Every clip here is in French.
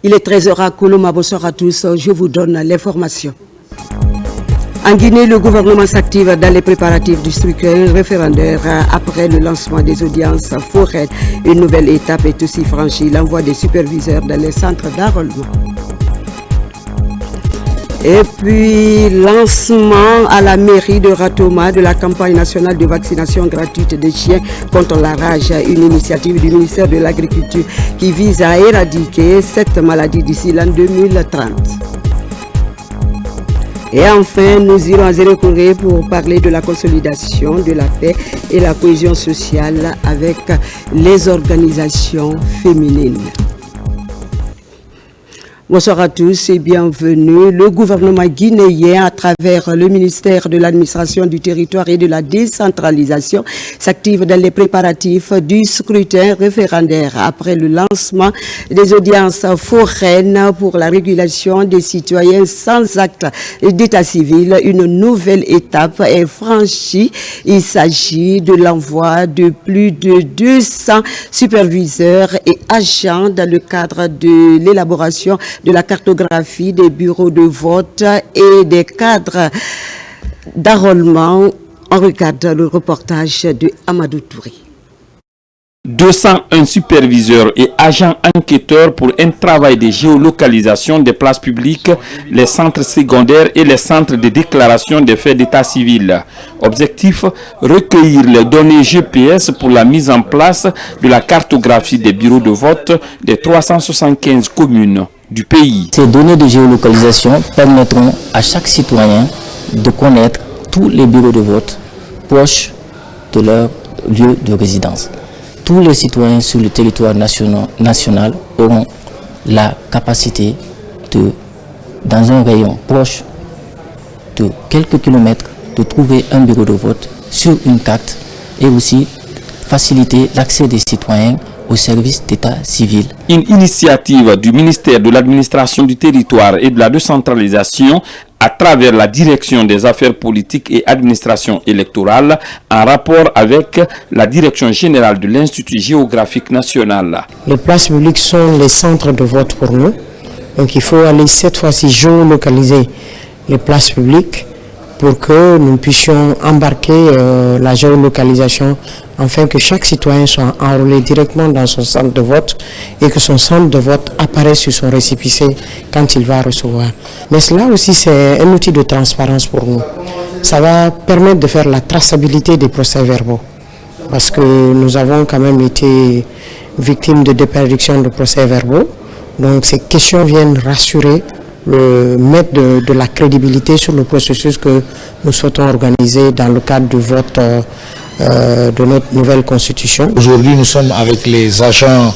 Il est 13h à Koloma, bonsoir à tous, je vous donne l'information. En Guinée, le gouvernement s'active dans les préparatifs du scrutin référendaire après le lancement des audiences foraines. Une nouvelle étape est aussi franchie, l'envoi des superviseurs dans les centres d'enrôlement. Et puis, lancement à la mairie de Ratoma de la campagne nationale de vaccination gratuite des chiens contre la rage, une initiative du ministère de l'Agriculture qui vise à éradiquer cette maladie d'ici l'an 2030. Et enfin, nous irons à Zéro-Corée pour parler de la consolidation de la paix et la cohésion sociale avec les organisations féminines. Bonsoir à tous et bienvenue. Le gouvernement guinéen, à travers le ministère de l'administration du territoire et de la décentralisation, s'active dans les préparatifs du scrutin référendaire après le lancement des audiences foraines pour la régulation des citoyens sans acte d'état civil. Une nouvelle étape est franchie. Il s'agit de l'envoi de plus de 200 superviseurs et agents dans le cadre de l'élaboration de la cartographie des bureaux de vote et des cadres d'enrôlement. On regarde le reportage de Amadou Touré. 201 superviseurs et agents enquêteurs pour un travail de géolocalisation des places publiques, les centres secondaires et les centres de déclaration des faits d'état civil. Objectif, recueillir les données GPS pour la mise en place de la cartographie des bureaux de vote des 375 communes du pays. Ces données de géolocalisation permettront à chaque citoyen de connaître tous les bureaux de vote proches de leur lieu de résidence. Tous les citoyens sur le territoire national auront la capacité de, dans un rayon proche de quelques kilomètres, de trouver un bureau de vote sur une carte et aussi faciliter l'accès des citoyens au service d'état civil. Une initiative du ministère de l'administration du territoire et de la décentralisation à travers la direction des affaires politiques et administration électorale en rapport avec la direction générale de l'Institut géographique national. Les places publiques sont les centres de vote pour nous. Donc il faut aller cette fois-ci géolocaliser les places publiques pour que nous puissions embarquer la géolocalisation afin que chaque citoyen soit enrôlé directement dans son centre de vote et que son centre de vote apparaisse sur son récépissé quand il va recevoir. Mais cela aussi, c'est un outil de transparence pour nous. Ça va permettre de faire la traçabilité des procès-verbaux parce que nous avons quand même été victimes de déperdiction de procès-verbaux. Donc ces questions viennent rassurer, mettre de la crédibilité sur le processus que nous souhaitons organiser dans le cadre du vote de notre nouvelle constitution. Aujourd'hui, nous sommes avec les agents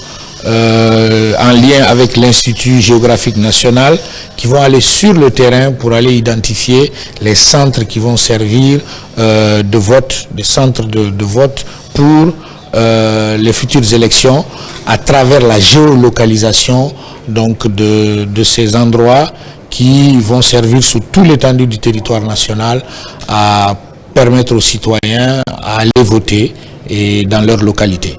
en lien avec l'Institut géographique national qui vont aller sur le terrain pour aller identifier les centres qui vont servir de vote, des centres de vote pour les futures élections à travers la géolocalisation donc de ces endroits qui vont servir sur tout l'étendue du territoire national à permettre aux citoyens à aller voter et dans leur localité.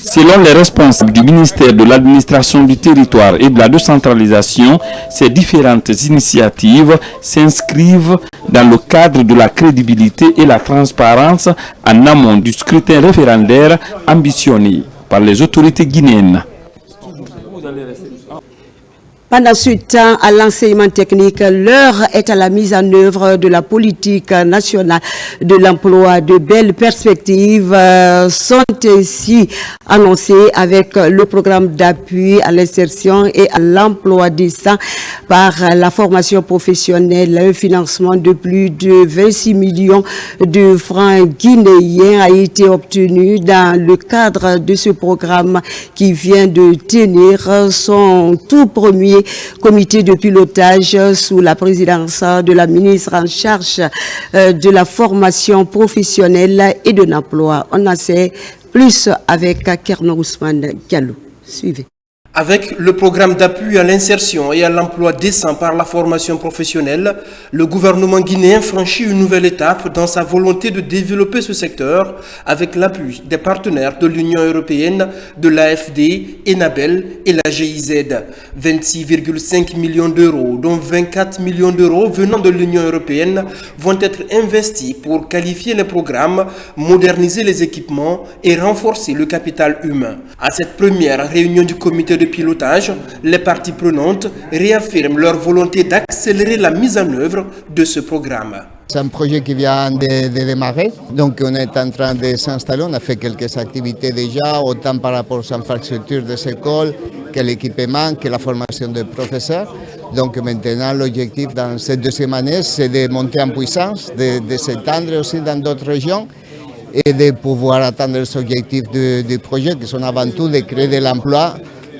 Selon les responsables du ministère de l'administration du territoire et de la décentralisation, ces différentes initiatives s'inscrivent dans le cadre de la crédibilité et la transparence en amont du scrutin référendaire ambitionné par les autorités guinéennes. Pendant ce temps, à l'enseignement technique, l'heure est à la mise en œuvre de la politique nationale de l'emploi. De belles perspectives sont ainsi annoncées avec le programme d'appui à l'insertion et à l'emploi décent par la formation professionnelle. Un financement de plus de 26 millions de francs guinéens a été obtenu dans le cadre de ce programme qui vient de tenir son tout premier comité de pilotage sous la présidence de la ministre en charge de la formation professionnelle et de l'emploi. On en sait plus avec Kerno Ousmane Diallo. Suivez. Avec le programme d'appui à l'insertion et à l'emploi décent par la formation professionnelle, le gouvernement guinéen franchit une nouvelle étape dans sa volonté de développer ce secteur avec l'appui des partenaires de l'Union européenne, de l'AFD, Enabel et la GIZ. 26,5 millions d'euros, dont 24 millions d'euros venant de l'Union européenne, vont être investis pour qualifier les programmes, moderniser les équipements et renforcer le capital humain. À cette première réunion du comité de pilotage, les parties prenantes réaffirment leur volonté d'accélérer la mise en œuvre de ce programme. C'est un projet qui vient de démarrer, donc on est en train de s'installer, on a fait quelques activités déjà, autant par rapport aux infrastructures des écoles, que l'équipement, que la formation des professeurs. Donc maintenant l'objectif dans cette deuxième année, c'est de monter en puissance, de s'étendre aussi dans d'autres régions et de pouvoir atteindre les objectifs du projet qui sont avant tout de créer de l'emploi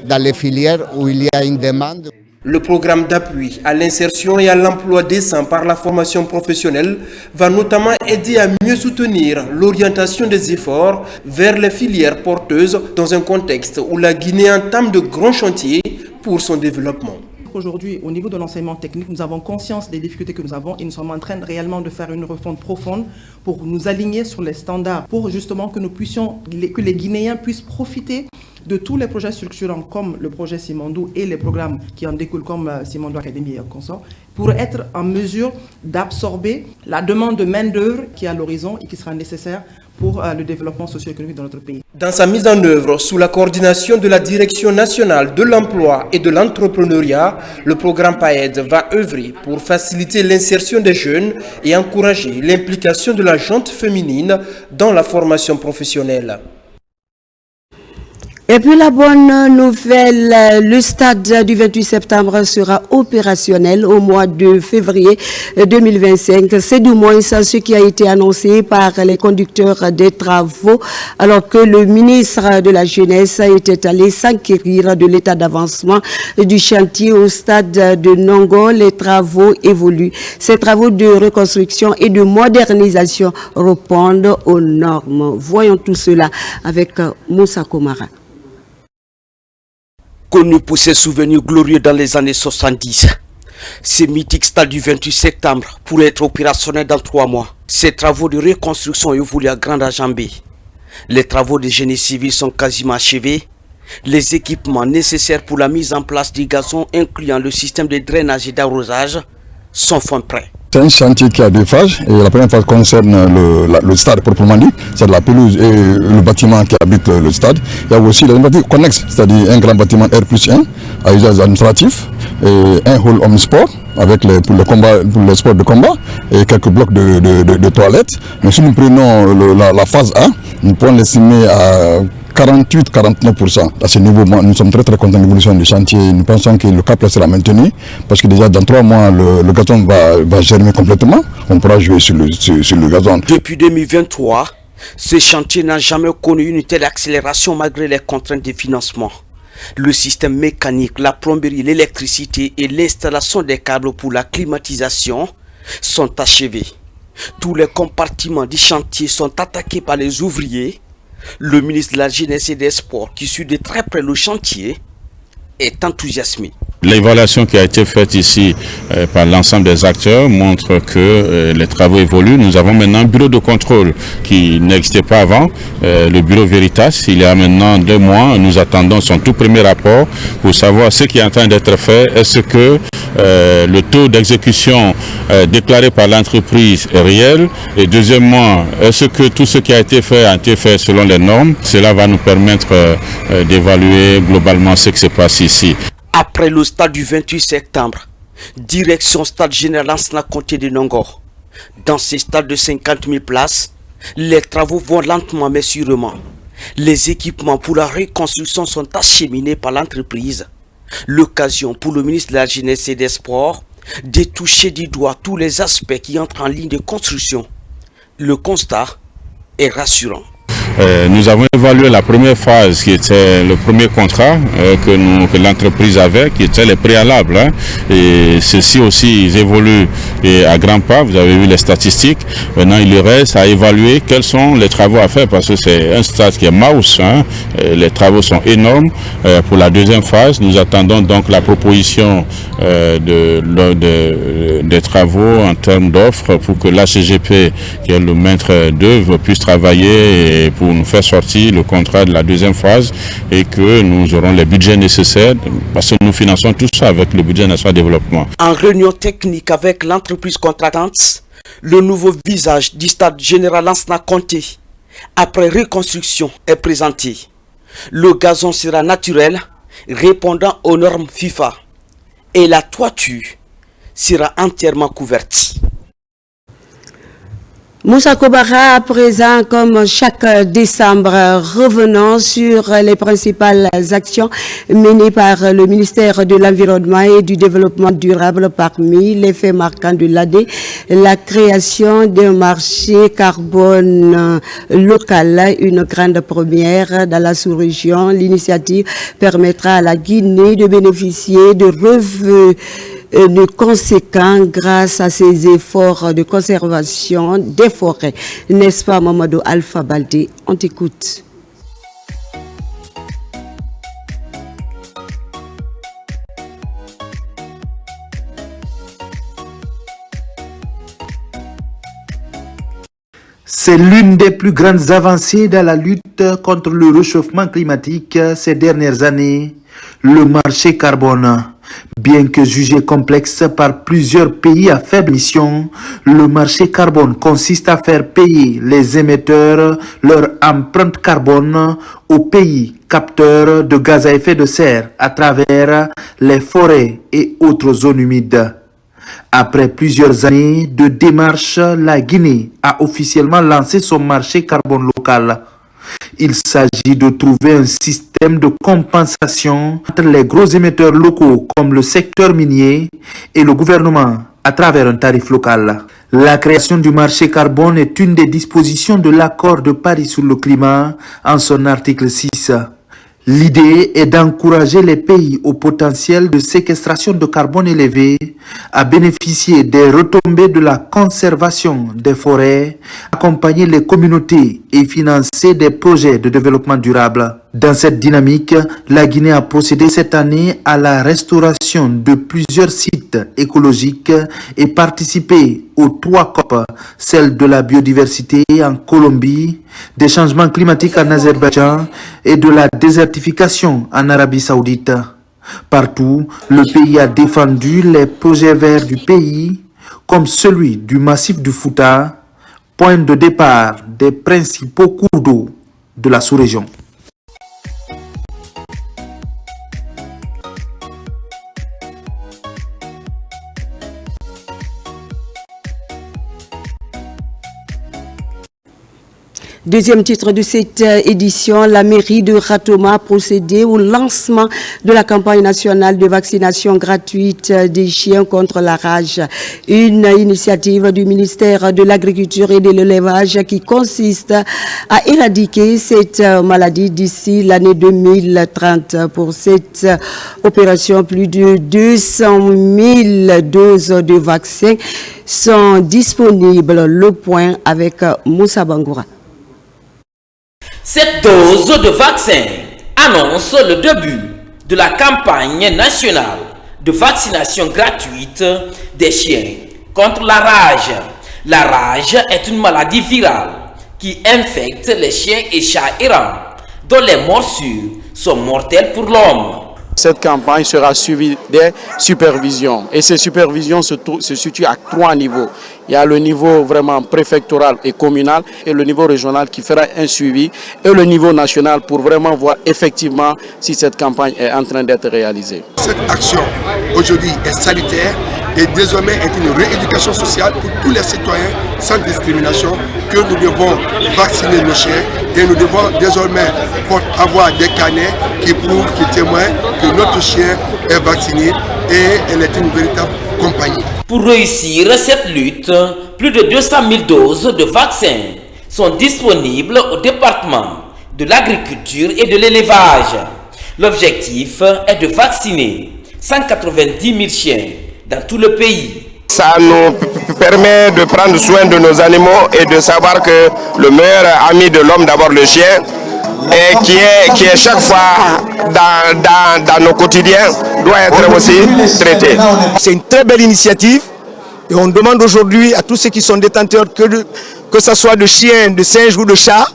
dans les filières où il y a une demande. Le programme d'appui à l'insertion et à l'emploi décent par la formation professionnelle va notamment aider à mieux soutenir l'orientation des efforts vers les filières porteuses dans un contexte où la Guinée entame de grands chantiers pour son développement. Aujourd'hui, au niveau de l'enseignement technique, nous avons conscience des difficultés que nous avons et nous sommes en train réellement de faire une refonte profonde pour nous aligner sur les standards, pour justement que que les Guinéens puissent profiter de tous les projets structurants comme le projet Simandou et les programmes qui en découlent comme Simandou Academy et consorts, pour être en mesure d'absorber la demande de main-d'œuvre qui est à l'horizon et qui sera nécessaire pour le développement socio-économique de notre pays. Dans sa mise en œuvre sous la coordination de la Direction nationale de l'emploi et de l'entrepreneuriat, le programme PAED va œuvrer pour faciliter l'insertion des jeunes et encourager l'implication de la gente féminine dans la formation professionnelle. Et puis la bonne nouvelle, le stade du 28 septembre sera opérationnel au mois de février 2025. C'est du moins ce qui a été annoncé par les conducteurs des travaux, alors que le ministre de la Jeunesse était allé s'enquérir de l'état d'avancement du chantier au stade de Nongo. Les travaux évoluent. Ces travaux de reconstruction et de modernisation répondent aux normes. Voyons tout cela avec Moussa Komara. Connu pour ses souvenirs glorieux dans les années 70. Ce mythique stade du 28 septembre pourrait être opérationnel dans 3 mois. Ces travaux de reconstruction évoluent à grande enjambée. Les travaux de génie civil sont quasiment achevés. Les équipements nécessaires pour la mise en place du gazon, incluant le système de drainage et d'arrosage, sont fin prêts. C'est un chantier qui a 2 phases et la première phase concerne le stade proprement dit, c'est la pelouse et le bâtiment qui habite le stade. Il y a aussi les bâtiments connexes, c'est-à-dire un grand bâtiment R+1 à usage administratif et un hall omnisport avec pour le sport de combat et quelques blocs de toilettes. Mais si nous prenons la phase A, nous pouvons l'estimer à 48-49%. À ce niveau, nous sommes très contents de l'évolution du chantier. Nous pensons que le cap sera maintenu parce que déjà dans 3 mois, le gazon va germer complètement. On pourra jouer sur le gazon. Depuis 2023, ce chantier n'a jamais connu une telle accélération malgré les contraintes de financement. Le système mécanique, la plomberie, l'électricité et l'installation des câbles pour la climatisation sont achevés. Tous les compartiments du chantier sont attaqués par les ouvriers. Le ministre de la Jeunesse et des Sports, qui suit de très près le chantier, est enthousiasmé. L'évaluation qui a été faite ici par l'ensemble des acteurs montre que les travaux évoluent. Nous avons maintenant un bureau de contrôle qui n'existait pas avant, le bureau Veritas. Il y a maintenant 2 mois, nous attendons son tout premier rapport pour savoir ce qui est en train d'être fait. Est-ce que le taux d'exécution déclaré par l'entreprise est réel? Et deuxièmement, est-ce que tout ce qui a été fait selon les normes? Cela va nous permettre d'évaluer globalement ce qui se passe ici. Après le stade du 28 septembre, direction stade général Lansana Conté de Nongo. Dans ce stade de 50 000 places, les travaux vont lentement mais sûrement. Les équipements pour la reconstruction sont acheminés par l'entreprise. L'occasion pour le ministre de la Jeunesse et des Sports de toucher du doigt tous les aspects qui entrent en ligne de construction. Le constat est rassurant. Nous avons évalué la première phase qui était le premier contrat que l'entreprise avait, qui était les préalables. Et ceci aussi, ils évoluent à grands pas. Vous avez vu les statistiques. Maintenant, il reste à évaluer quels sont les travaux à faire parce que c'est un stade qui est mouse. Les travaux sont énormes. Pour la deuxième phase, nous attendons donc la proposition des travaux en termes d'offres pour que l'ACGP, qui est le maître d'œuvre, puisse travailler pour nous faire sortir le contrat de la deuxième phase et que nous aurons les budgets nécessaires parce que nous finançons tout ça avec le budget national de développement. En réunion technique avec l'entreprise contractante, le nouveau visage du stade général Lansana Conté, après reconstruction, est présenté. Le gazon sera naturel, répondant aux normes FIFA, et la toiture sera entièrement couverte. Moussa Kobara, à présent, comme chaque décembre, revenons sur les principales actions menées par le ministère de l'Environnement et du Développement durable. Parmi les faits marquants de l'année, la création d'un marché carbone local, une grande première dans la sous-région. L'initiative permettra à la Guinée de bénéficier de revenus conséquents grâce à ses efforts de conservation des forêts. N'est-ce pas, Mamadou Alpha Baldé? On t'écoute. C'est l'une des plus grandes avancées dans la lutte contre le réchauffement climatique ces dernières années, le marché carbone. Bien que jugé complexe par plusieurs pays à faible émission, le marché carbone consiste à faire payer les émetteurs leur empreinte carbone aux pays capteurs de gaz à effet de serre à travers les forêts et autres zones humides. Après plusieurs années de démarches, la Guinée a officiellement lancé son marché carbone local. Il s'agit de trouver un système de compensation entre les gros émetteurs locaux comme le secteur minier et le gouvernement à travers un tarif local. La création du marché carbone est une des dispositions de l'accord de Paris sur le climat en son article 6. L'idée est d'encourager les pays au potentiel de séquestration de carbone élevé à bénéficier des retombées de la conservation des forêts, accompagner les communautés et financer des projets de développement durable. Dans cette dynamique, la Guinée a procédé cette année à la restauration de plusieurs sites écologiques et participé aux 3 COP, celle de la biodiversité en Colombie, des changements climatiques en Azerbaïdjan et de la désertification en Arabie Saoudite. Partout, le pays a défendu les projets verts du pays, comme celui du massif du Fouta, point de départ des principaux cours d'eau de la sous-région. Deuxième titre de cette édition, la mairie de Ratoma a procédé au lancement de la campagne nationale de vaccination gratuite des chiens contre la rage. Une initiative du ministère de l'Agriculture et de l'Élevage qui consiste à éradiquer cette maladie d'ici l'année 2030. Pour cette opération, plus de 200 000 doses de vaccins sont disponibles. Le point avec Moussa Bangoura. Cette dose de vaccin annonce le début de la campagne nationale de vaccination gratuite des chiens contre la rage. La rage est une maladie virale qui infecte les chiens et chats errants, dont les morsures sont mortelles pour l'homme. Cette campagne sera suivie des supervisions et ces supervisions se situent à 3 niveaux. Il y a le niveau vraiment préfectoral et communal et le niveau régional qui fera un suivi et le niveau national pour vraiment voir effectivement si cette campagne est en train d'être réalisée. Cette action aujourd'hui est salutaire et désormais est une rééducation sociale pour tous les citoyens sans discrimination que nous devons vacciner nos chiens et nous devons désormais avoir des carnets qui prouvent, qui témoignent que notre chien est vacciné et elle est une véritable compagnie. Pour réussir cette lutte, plus de 200 000 doses de vaccins sont disponibles au département de l'agriculture et de l'élevage. L'objectif est de vacciner 190 000 chiens dans tout le pays. Ça nous permet de prendre soin de nos animaux et de savoir que le meilleur ami de l'homme, d'abord le chien, et qui est chaque fois dans nos quotidiens, doit être aussi traité. C'est une très belle initiative et on demande aujourd'hui à tous ceux qui sont détenteurs, que ce soit de chiens, de singes ou de chats,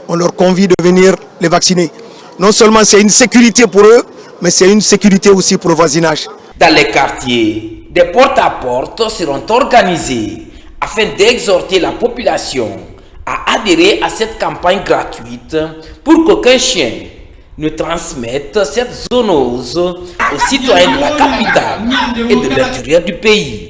on leur convie de venir les vacciner. Non seulement c'est une sécurité pour eux, mais c'est une sécurité aussi pour le voisinage. Dans les quartiers, des porte-à-porte seront organisés afin d'exhorter la population à adhérer à cette campagne gratuite pour qu'aucun chien ne transmette cette zoonose aux citoyens de la capitale et de l'intérieur du pays.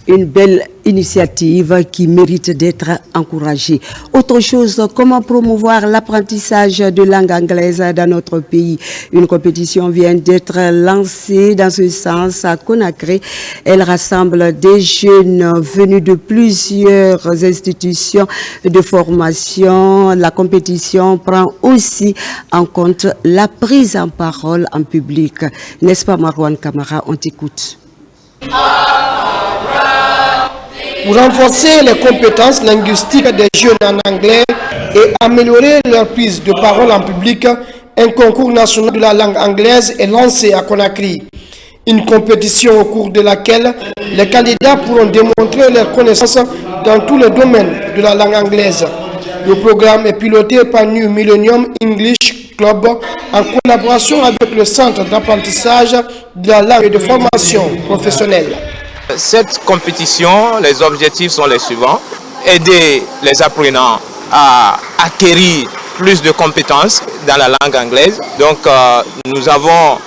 Une belle initiative qui mérite d'être encouragée. Autre chose, comment promouvoir l'apprentissage de langue anglaise dans notre pays? Une compétition vient d'être lancée dans ce sens à Conakry. Elle rassemble des jeunes venus de plusieurs institutions de formation. La compétition prend aussi en compte la prise en parole en public. N'est-ce pas, Marwan Kamara? On t'écoute. Pour renforcer les compétences linguistiques des jeunes en anglais et améliorer leur prise de parole en public, un concours national de la langue anglaise est lancé à Conakry. Une compétition au cours de laquelle les candidats pourront démontrer leurs connaissances dans tous les domaines de la langue anglaise. Le programme est piloté par New Millennium English Club en collaboration avec le Centre d'apprentissage de la langue et de formation professionnelle. Cette compétition, les objectifs sont les suivants. Aider les apprenants à acquérir plus de compétences dans la langue anglaise. Donc nous avons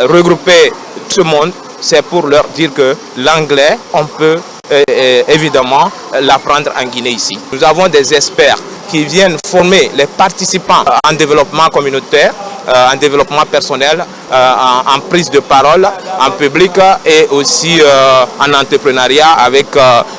regroupé ce monde, c'est pour leur dire que l'anglais, on peut évidemment l'apprendre en Guinée ici. Nous avons des experts qui viennent former les participants en développement communautaire, en développement personnel, en prise de parole en public et aussi en entrepreneuriat avec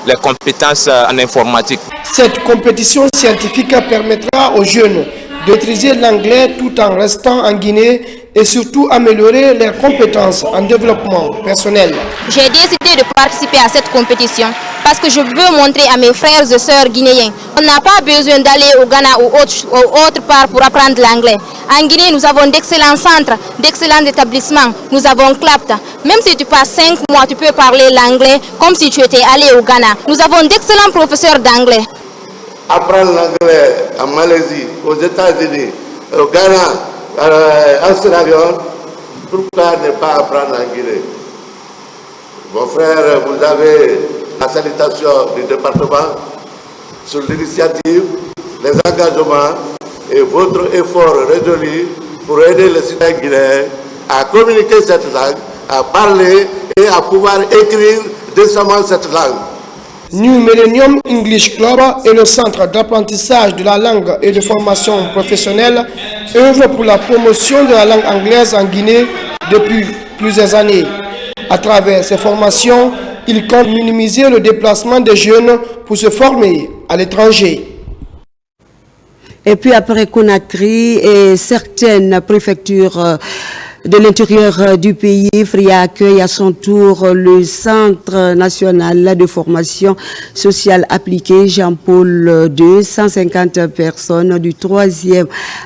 les compétences en informatique. Cette compétition scientifique permettra aux jeunes de maîtriser l'anglais tout en restant en Guinée et surtout améliorer leurs compétences en développement personnel. J'ai décidé de participer à cette compétition parce que je veux montrer à mes frères et sœurs guinéens qu'on n'a pas besoin d'aller au Ghana ou autre part pour apprendre l'anglais. En Guinée, nous avons d'excellents centres, d'excellents établissements. Nous avons CLAPTA. Même si tu passes 5 mois, tu peux parler l'anglais comme si tu étais allé au Ghana. Nous avons d'excellents professeurs d'anglais. Apprendre l'anglais en Malaisie, aux États-Unis, au Ghana, en Sierra Leone, pourquoi ne pas apprendre en Guinée? Mon frère, vous avez la salutation du département sur l'initiative, les engagements et votre effort résolu pour aider les citoyens guinéens à communiquer cette langue, à parler et à pouvoir écrire décemment cette langue. New Millennium English Club et le Centre d'apprentissage de la langue et de formation professionnelle œuvrent pour la promotion de la langue anglaise en Guinée depuis plusieurs années. À travers ces formations, ils comptent minimiser le déplacement des jeunes pour se former à l'étranger. Et puis après Conakry et certaines préfectures de l'intérieur du pays, Fria accueille à son tour le Centre national de formation sociale appliquée Jean-Paul II. 150 personnes du 3e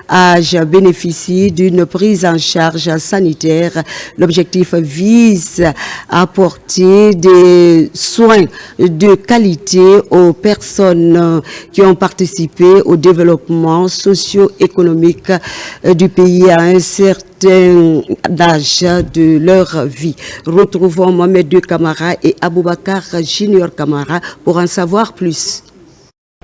âge bénéficient d'une prise en charge sanitaire. L'objectif vise à apporter des soins de qualité aux personnes qui ont participé au développement socio-économique du pays à un certain d'âge de leur vie. Retrouvons Mohamed Kamara et Aboubakar Junior Kamara pour en savoir plus.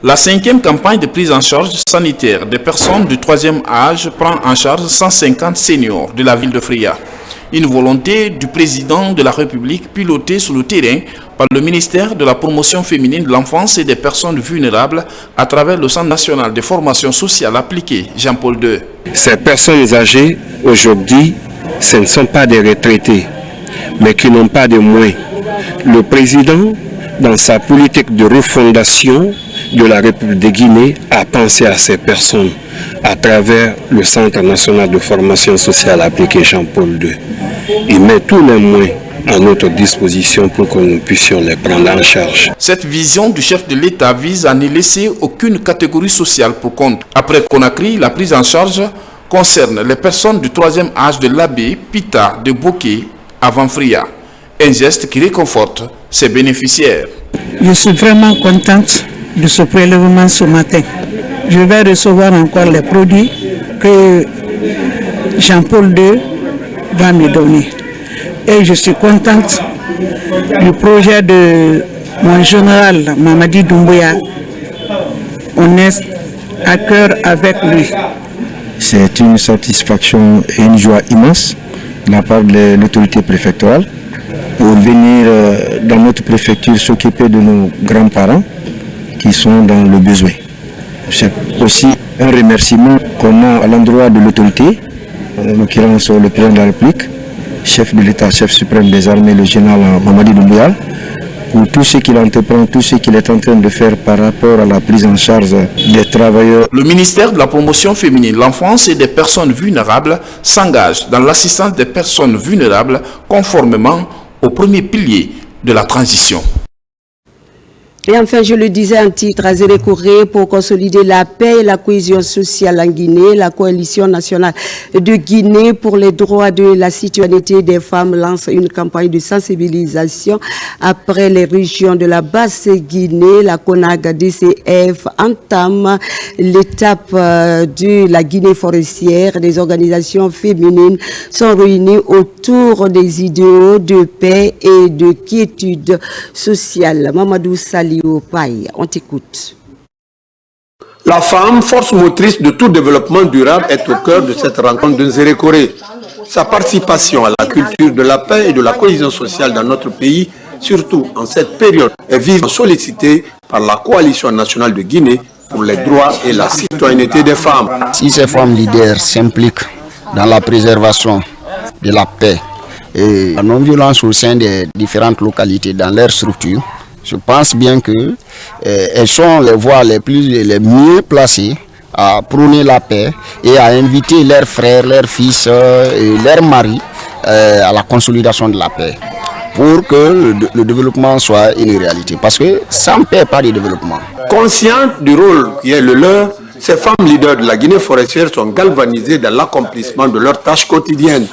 La 5e campagne de prise en charge sanitaire des personnes du 3e âge prend en charge 150 seniors de la ville de Fria. Une volonté du président de la République pilotée sur le terrain par le ministère de la promotion féminine de l'enfance et des personnes vulnérables à travers le Centre national de formation sociale appliquée Jean-Paul II. Ces personnes âgées, aujourd'hui, ce ne sont pas des retraités, mais qui n'ont pas de moyens. Le président, dans sa politique de refondation, de la République de Guinée a pensé à ces personnes à travers le Centre national de formation sociale appliquée Jean-Paul II. Il met tous les moyens à notre disposition pour que nous puissions les prendre en charge. Cette vision du chef de l'État vise à ne laisser aucune catégorie sociale pour compte. Après Conakry, la prise en charge concerne les personnes du 3e âge de l'abbé Pita de Bokeh avant Fria. Un geste qui réconforte ses bénéficiaires. Je suis vraiment contente de ce prélèvement ce matin. Je vais recevoir encore les produits que Jean-Paul II va me donner. Et je suis contente du projet de mon général Mamadi Doumbouya. On est à cœur avec lui. C'est une satisfaction et une joie immense de la part de l'autorité préfectorale pour venir dans notre préfecture s'occuper de nos grands-parents qui sont dans le besoin. C'est aussi un remerciement qu'on a à l'endroit de l'autorité, en l'occurrence le président de la République, chef de l'État, chef suprême des armées, le général Mamadi Doumbouya, pour tout ce qu'il entreprend, tout ce qu'il est en train de faire par rapport à la prise en charge des travailleurs. Le ministère de la Promotion féminine, l'enfance et des personnes vulnérables s'engage dans l'assistance des personnes vulnérables conformément au premier pilier de la transition. Et enfin, je le disais, un titre à Zérékouré pour consolider la paix et la cohésion sociale en Guinée. La coalition nationale de Guinée pour les droits de la citoyenneté des femmes lance une campagne de sensibilisation après les régions de la Basse-Guinée. La CONAG-DCF entame l'étape de la Guinée forestière. Des organisations féminines sont réunies autour des idéaux de paix et de quiétude sociale. Mamadou Sali on t'écoute. La femme, force motrice de tout développement durable, est au cœur de cette rencontre de Zérékoré. Sa participation à la culture de la paix et de la cohésion sociale dans notre pays, surtout en cette période, est vivement sollicitée par la coalition nationale de Guinée pour les droits et la citoyenneté des femmes. Si ces femmes leaders s'impliquent dans la préservation de la paix et la non-violence au sein des différentes localités dans leurs structures, je pense bien que elles sont les voies les mieux placées à prôner la paix et à inviter leurs frères, leurs fils et leurs maris à la consolidation de la paix pour que le développement soit une réalité. Parce que sans paix, pas de développement. Conscientes du rôle qui est le leur, ces femmes leaders de la Guinée forestière sont galvanisées dans l'accomplissement de leurs tâches quotidiennes.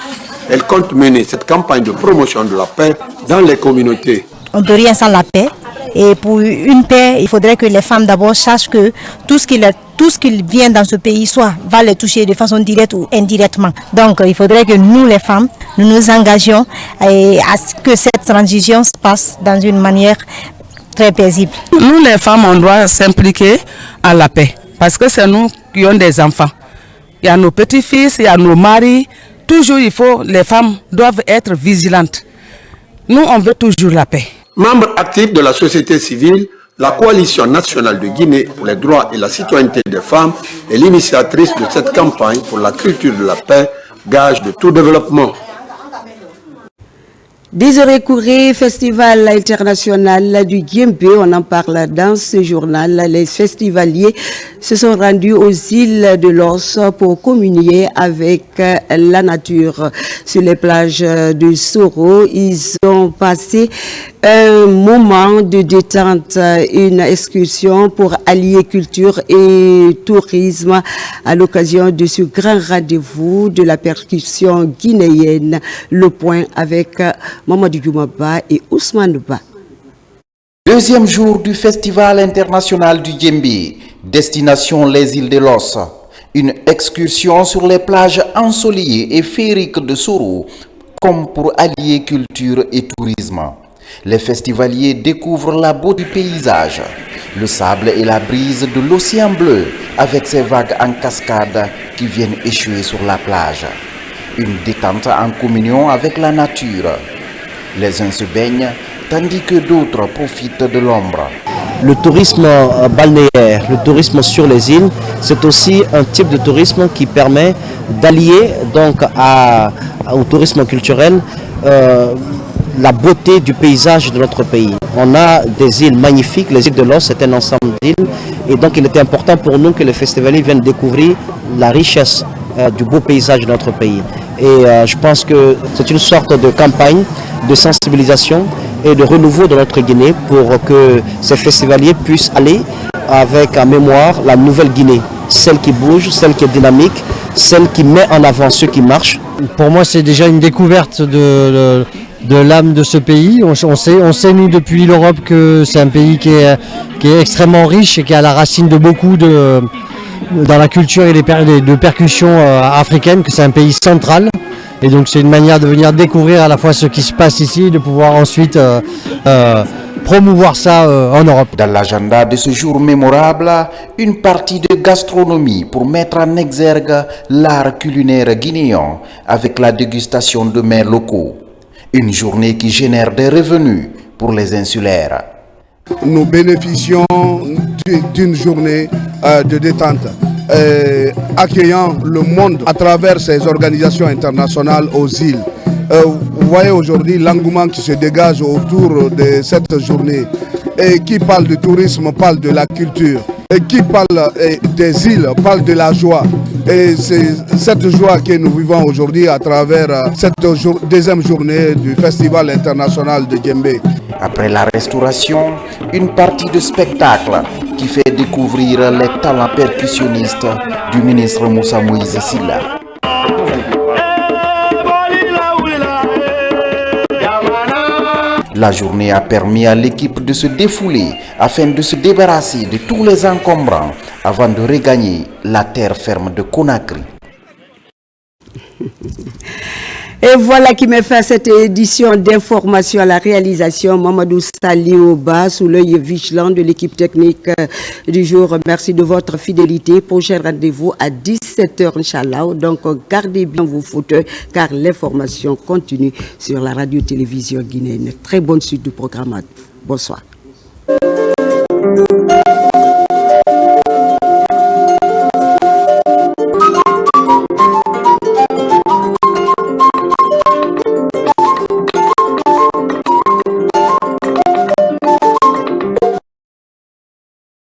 Elles comptent mener cette campagne de promotion de la paix dans les communautés. On ne peut rien sans la paix. Et pour une paix, il faudrait que les femmes d'abord sachent que tout ce qui vient dans ce pays va les toucher de façon directe ou indirectement. Donc il faudrait que nous les femmes, nous nous engagions à ce que cette transition se passe dans une manière très paisible. Nous les femmes, on doit s'impliquer à la paix. Parce que c'est nous qui avons des enfants. Il y a nos petits-fils, il y a nos maris. Toujours les femmes doivent être vigilantes. Nous, on veut toujours la paix. Membre actif de la société civile, la coalition nationale de Guinée pour les droits et la citoyenneté des femmes est l'initiatrice de cette campagne pour la culture de la paix, gage de tout développement. Zérékouré, Festival international du Djembé, on en parle dans ce journal. Les festivaliers se sont rendus aux îles de l'Os pour communier avec la nature. Sur les plages de Soro, ils ont passé un moment de détente, une excursion pour allier culture et tourisme à l'occasion de ce grand rendez-vous de la percussion guinéenne. Le point avec Mamadou Djoumaba et Ousmane Ba. Deuxième jour du Festival international du Djembé, destination les îles de l'Os. Une excursion sur les plages ensoleillées et féeriques de Soro, comme pour allier culture et tourisme. Les festivaliers découvrent la beauté du paysage, le sable et la brise de l'océan bleu avec ses vagues en cascade qui viennent échouer sur la plage. Une détente en communion avec la nature. Les uns se baignent tandis que d'autres profitent de l'ombre. Le tourisme balnéaire, le tourisme sur les îles, c'est aussi un type de tourisme qui permet d'allier donc au tourisme culturel la beauté du paysage de notre pays. On a des îles magnifiques, les îles de l'Os, c'est un ensemble d'îles, et donc il était important pour nous que les festivaliers viennent découvrir la richesse du beau paysage de notre pays. Et je pense que c'est une sorte de campagne de sensibilisation et de renouveau de notre Guinée pour que ces festivaliers puissent aller avec en mémoire la nouvelle Guinée, celle qui bouge, celle qui est dynamique, celle qui met en avant ceux qui marchent. Pour moi, c'est déjà une découverte de l'âme de ce pays. On sait nous depuis l'Europe que c'est un pays qui est extrêmement riche et qui est à la racine de beaucoup dans la culture et de percussions africaines, que c'est un pays central. Et donc c'est une manière de venir découvrir à la fois ce qui se passe ici, de pouvoir ensuite promouvoir ça en Europe. Dans l'agenda de ce jour mémorable, une partie de gastronomie pour mettre en exergue l'art culinaire guinéen avec la dégustation de mets locaux. Une journée qui génère des revenus pour les insulaires. Nous bénéficions d'une journée de détente, accueillant le monde à travers ces organisations internationales aux îles. Vous voyez aujourd'hui l'engouement qui se dégage autour de cette journée. Et qui parle de tourisme parle de la culture. Et qui parle des îles parle de la joie. Et c'est cette joie que nous vivons aujourd'hui à travers cette deuxième journée du Festival international de Djembé. Après la restauration, une partie de spectacle qui fait découvrir les talents percussionnistes du ministre Moussa Moïse Silla. La journée a permis à l'équipe de se défouler afin de se débarrasser de tous les encombrants avant de regagner la terre ferme de Conakry. Et voilà qui met fin à cette édition d'information à la réalisation. Mamadou Salioba, sous l'œil vigilant de l'équipe technique du jour. Merci de votre fidélité. Prochain rendez-vous à 17h, Inch'Allah. Donc, gardez bien vos fauteuils car l'information continue sur la radio-télévision guinéenne. Très bonne suite du programme. Bonsoir.